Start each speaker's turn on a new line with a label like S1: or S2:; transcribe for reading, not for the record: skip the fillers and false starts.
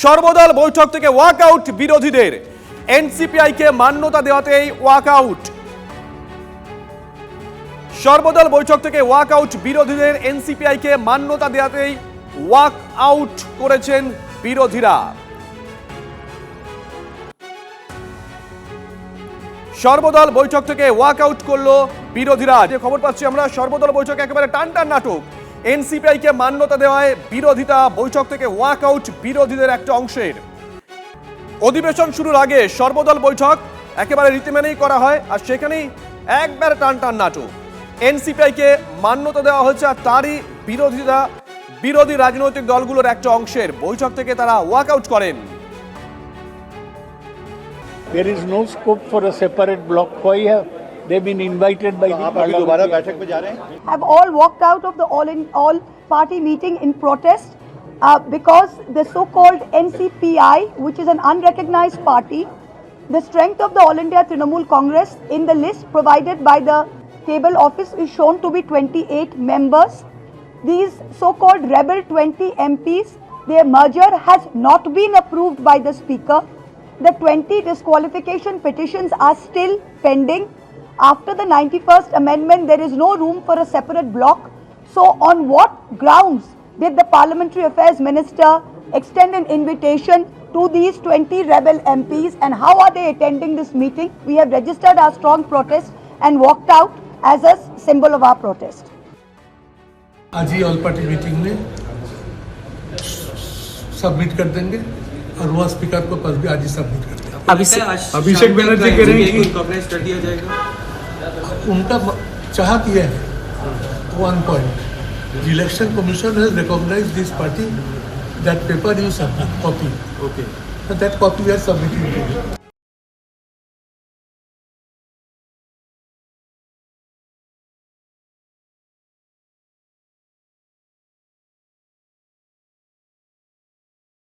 S1: সর্বদল বৈঠক থেকে ওয়াকআউট বিরোধীদের, এনসিপিআই কে মান্যতা দেওয়াতেই ওয়াকআউট। সর্বদল বৈঠক থেকে ওয়াকআউট বিরোধীদের, এনসিপিআই কে মান্যতা দেওয়াতেই ওয়াকআউট করেছেন বিরোধীরা। সর্বদল বৈঠক থেকে ওয়াকআউট করলো বিরোধীরা। যে খবর পাচ্ছি আমরা, সর্বদল বৈঠক একেবারে টানটান নাটক। এনসিপিআই কে মান্যতা দেওয়ায় বিরোধিতা, বৈঠক থেকে ওয়াকআউট বিরোধীদের একটা অংশের। অধিবেশন শুরুর আগে সর্বদল বৈঠক একেবারে রীতি মেনেই করা হয়, আর সেখানেই একবারে টানটান নাটক। এনসিপিআই কে মান্যতা দেওয়া হয়েছে, আর তারই বিরোধী রাজনৈতিক দলগুলোর একটা অংশের বৈঠক থেকে তারা ওয়াকআউট করেন।
S2: There is no scope for a separate bloc. Why have they been invited by the parliament?
S3: Have all walked out of the all party meeting in protest because the so-called NCPI, which is an unrecognized party, the strength of the All India Trinamool Congress in the list provided by the table office is shown to be 28 members. These so-called rebel 20 MPs, their merger has not been approved by the speaker. The 20 disqualification petitions are still pending. After the 91st amendment, there is no room for a separate bloc. So on what grounds did the Parliamentary Affairs Minister extend an invitation to these 20 rebel MPs, and how are they attending this meeting? We have registered our strong protest and walked out as a symbol of our protest.
S4: आज ही all party meeting में submit कर देंगे और वह speaker को पास भी आज ही submit कर देंगे। अभिषेक बनर्जी कह रहे हैं कि कर दिया जाएगा। उनका चाहत यह है, 1 point, the election commission has recognized this party, that paper you submit, copy, okay, and that copy we are submitting to you.